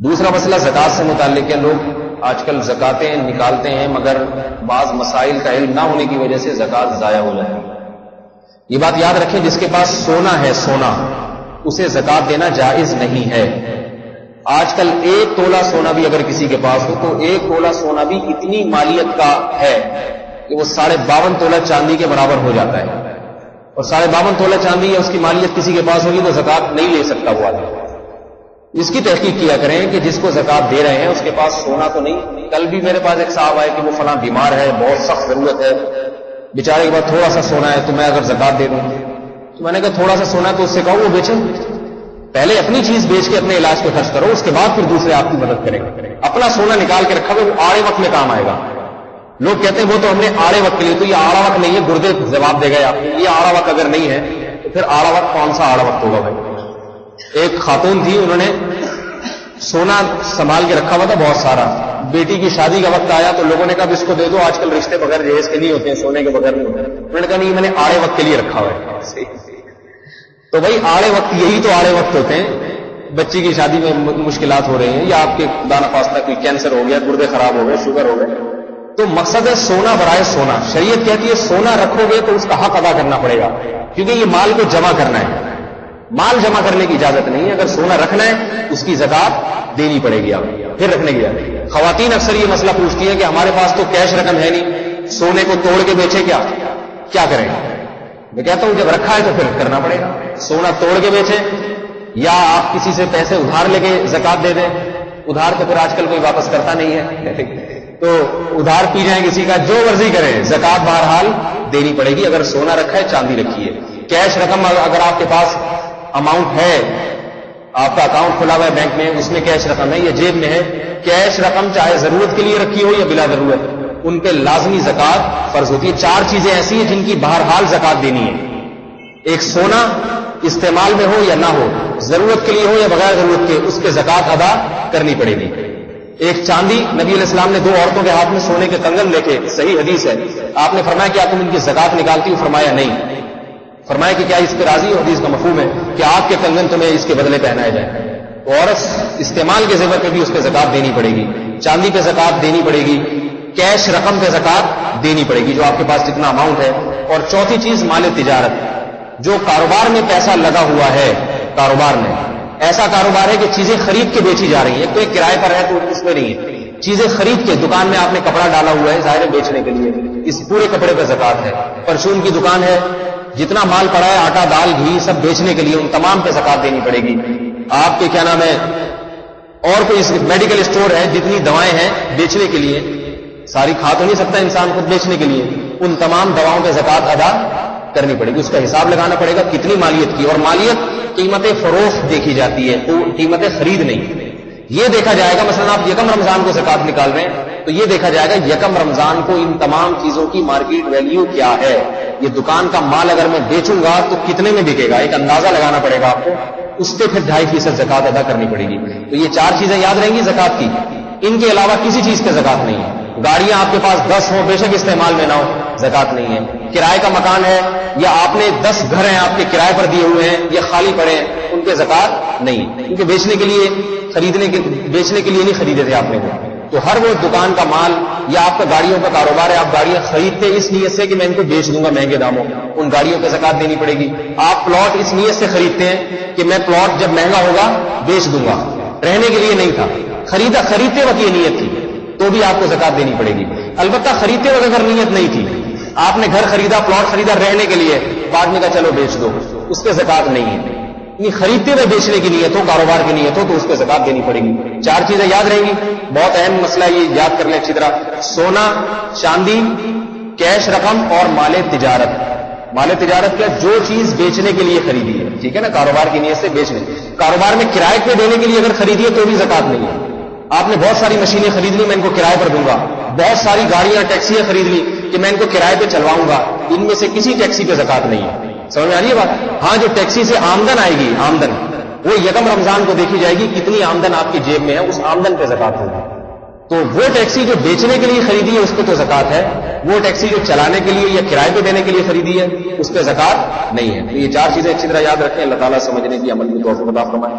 دوسرا مسئلہ زکوٰۃ سے متعلق ہے. لوگ آج کل زکاتیں نکالتے ہیں مگر بعض مسائل کا علم نہ ہونے کی وجہ سے زکوٰۃ ضائع ہو جاتی ہے. یہ بات یاد رکھیں، جس کے پاس سونا ہے، سونا، اسے زکوٰۃ دینا جائز نہیں ہے. آج کل 1 تولہ سونا بھی اگر کسی کے پاس ہو تو 1 تولہ سونا بھی اتنی مالیت کا ہے کہ وہ 52.5 تولہ چاندی کے برابر ہو جاتا ہے. اور 52.5 تولہ چاندی یا اس کی مالیت کسی کے پاس ہوگی تو زکوٰۃ نہیں لے سکتا وہ آدمی. اس کی تحقیق کیا کریں کہ جس کو زکوٰۃ دے رہے ہیں اس کے پاس سونا تو نہیں. کل بھی میرے پاس ایک صاحب آئے کہ وہ فلاں بیمار ہے، بہت سخت ضرورت ہے، بیچارے کے بعد تھوڑا سا سونا ہے، تو میں اگر زکوٰۃ دے دوں تو میں نے کہا تھوڑا سا سونا ہے تو اس سے کہو وہ بیچے. پہلے اپنی چیز بیچ کے اپنے علاج پہ خرچ کرو، اس کے بعد پھر دوسرے آپ کی مدد کریں. اپنا سونا نکال کے رکھا ہوا وہ آڑے وقت میں کام آئے گا. لوگ کہتے ہیں وہ تو ہم نے آڑے وقت کے لیے، تو یہ آڑا وقت نہیں ہے، گردے جواب دے گئے آپ. یہ آڑا وقت اگر نہیں ہے تو پھر آڑا وقت کون سا آڑا وقت ہوگا بھائی؟ ایک خاتون تھی، انہوں نے سونا سنبھال کے رکھا ہوا تھا بہت سارا. بیٹی کی شادی کا وقت آیا تو لوگوں نے کہا اس کو دے دو، آج کل رشتے بغیر جہیز کے نہیں ہوتے ہیں، سونے کے بغیر نہیں ہوتے. انہوں نے کہا نہیں، میں نے آڑے وقت کے لیے رکھا ہوا ہے. تو بھائی آڑے وقت یہی تو آڑے وقت ہوتے ہیں. بچی کی شادی میں مشکلات ہو رہی ہیں، یا آپ کے دانہ فاصلہ کوئی کینسر ہو گیا، گردے خراب ہو گئے، شوگر ہو گئے، تو مقصد ہے سونا برائے سونا. شریعت کہتی ہے سونا رکھو گے تو اس کا حق ادا کرنا پڑے گا، کیونکہ یہ مال کو جمع کرنا ہے. مال جمع کرنے کی اجازت نہیں ہے. اگر سونا رکھنا ہے اس کی زکوٰۃ دینی پڑے گی آپ پھر رکھنے کی. خواتین اکثر یہ مسئلہ پوچھتی ہیں کہ ہمارے پاس تو کیش رقم ہے نہیں، سونے کو توڑ کے بیچے کیا کریں؟ میں کہتا ہوں جب رکھا ہے تو پھر کرنا پڑے گا. سونا توڑ کے بیچے یا آپ کسی سے پیسے ادھار لے کے زکوٰۃ دے دیں. ادھار تو پھر آج کل کوئی واپس کرتا نہیں ہے، تو ادھار پی جائیں کسی کا، جو مرضی کریں، زکوٰۃ بہرحال دینی پڑے گی. اگر سونا رکھا ہے، چاندی رکھی ہے. کیش رقم اگر آپ کے پاس اماؤنٹ ہے، آپ کا اکاؤنٹ کھلا ہوا ہے بینک میں، اس میں کیش رقم ہے یا جیب میں ہے، کیش رقم چاہے ضرورت کے لیے رکھی ہو یا بلا ضرورت، ان پہ لازمی زکوٰۃ فرض ہوتی ہے. 4 چیزیں ایسی ہیں جن کی بہرحال زکوٰۃ دینی ہے. ایک سونا استعمال میں ہو یا نہ ہو، ضرورت کے لیے ہو یا بغیر ضرورت کے، اس پہ زکوٰۃ ادا کرنی پڑے گی. ایک چاندی، نبی علیہ السلام نے 2 عورتوں کے ہاتھ میں سونے کے کنگن لے کے، صحیح حدیث ہے، آپ نے فرمایا کیا تم ان کی زکوٰۃ نکالتی ہو؟ فرمایا نہیں. فرمایا کہ کیا اس پہ راضی ہو؟ حدیث کا مفہوم ہے کہ آپ کے کنگن تمہیں اس کے بدلے پہنائے جائیں. تو عورت استعمال کے زیور پہ بھی اس پہ زکوٰۃ دینی پڑے گی. چاندی پہ زکوٰۃ دینی پڑے گی. کیش رقم پہ زکوٰۃ دینی پڑے گی جو آپ کے پاس جتنا اماؤنٹ ہے. اور چوتھی چیز مال تجارت، جو کاروبار میں پیسہ لگا ہوا ہے، کاروبار میں ایسا کاروبار ہے کہ چیزیں خرید کے بیچی جا رہی ہیں. ایک تو ایک کرائے پر ہے تو اس میں نہیں ہے، چیزیں خرید کے، دکان میں آپ نے کپڑا ڈالا ہوا ہے ظاہر ہے بیچنے کے لیے، اس پورے کپڑے پہ زکوٰۃ ہے. پرچون کی دکان ہے، جتنا مال پڑا ہے، آٹا دال گھی سب بیچنے کے لیے، ان تمام پہ زکوٰۃ دینی پڑے گی. آپ کے کیا نام ہے، اور کوئی میڈیکل اسٹور ہے، جتنی دوائیں ہیں بیچنے کے لیے، ساری کھا تو نہیں سکتا انسان خود بیچنے کے لیے، ان تمام دواؤں پہ زکوٰۃ ادا کرنی پڑے گی. اس کا حساب لگانا پڑے گا کتنی مالیت کی. اور مالیت قیمت فروخت دیکھی جاتی ہے، قیمت خرید نہیں. یہ دیکھا جائے گا، مثلا آپ یکم رمضان کو زکوٰۃ نکال رہے ہیں تو یہ دیکھا جائے گا یکم رمضان کو ان تمام چیزوں کی مارکیٹ ویلیو کیا ہے. یہ دکان کا مال اگر میں بیچوں گا تو کتنے میں بکے گا، ایک اندازہ لگانا پڑے گا آپ کو. اس پہ پھر 2.5% زکوٰۃ ادا کرنی پڑے گی. تو یہ 4 چیزیں یاد رہیں گی زکوٰۃ کی. ان کے علاوہ کسی چیز پہ زکوٰۃ نہیں ہے. گاڑیاں آپ کے پاس 10 ہوں، بے شک استعمال میں نہ ہو، زکوٰۃ نہیں ہے. کرائے کا مکان ہے یا آپ نے 10 گھر ہیں آپ کے کرائے پر دیے ہوئے ہیں، یہ خالی پڑے ہیں، ان پہ زکوٰۃ نہیں، کیونکہ بیچنے کے لیے نہیں خریدے تھے آپ نے. تو ہر وہ دکان کا مال یا آپ کا گاڑیوں کا کاروبار ہے، آپ گاڑیاں خریدتے اس نیت سے کہ میں ان کو بیچ دوں گا مہنگے داموں، ان گاڑیوں پہ زکوٰۃ دینی پڑے گی. آپ پلاٹ اس نیت سے خریدتے ہیں کہ میں پلاٹ جب مہنگا ہوگا بیچ دوں گا، رہنے کے لیے نہیں تھا، خریدتے وقت یہ نیت تھی تو بھی آپ کو زکوٰۃ دینی پڑے گی. البتہ خریدتے وقت اگر نیت نہیں تھی، آپ نے گھر خریدا، پلاٹ خریدا رہنے کے لیے، بعد میں کہا چلو بیچ دو، اس پہ زکوٰۃ نہیں ہے. خریدتے ہوئے بیچنے کی نیت ہو، کاروبار کی نیت ہو تو اس پہ زکوٰۃ دینی پڑے گی. 4 چیزیں یاد رہیں گی، بہت اہم مسئلہ یہ یاد کر لیں اچھی طرح. سونا، چاندی، کیش رقم اور مال تجارت. مال تجارت کیا؟ جو چیز بیچنے کے لیے خریدی ہے، ٹھیک ہے نا، کاروبار کی نیت سے بیچنے. کاروبار میں کرائے پہ دینے کے لیے اگر خریدی ہے تو بھی زکوٰۃ نہیں ہے. آپ نے بہت ساری مشینیں خرید لی، میں ان کو کرائے پر دوں گا. بہت ساری گاڑیاں، ٹیکسیاں خرید لی کہ میں ان کو کرائے پہ چلواؤں گا، ان میں سے کسی ٹیکسی پہ زکوٰۃ نہیں ہے. سمجھ میں آ رہی ہے بات؟ ہاں، جو ٹیکسی سے آمدن آئے گی، آمدن وہ یکم رمضان کو دیکھی جائے گی، کتنی آمدن آپ کی جیب میں ہے، اس آمدن پہ زکوٰۃ ہوگی. تو وہ ٹیکسی جو بیچنے کے لیے خریدی ہے اس پہ تو زکوٰۃ ہے، وہ ٹیکسی جو چلانے کے لیے یا کرائے پہ دینے کے لیے خریدی ہے اس پہ زکوٰۃ نہیں ہے. تو یہ 4 چیزیں اچھی طرح یاد رکھیں. اللہ تعالیٰ سمجھنے کی، عمل کی توفیق عطا فرمائے.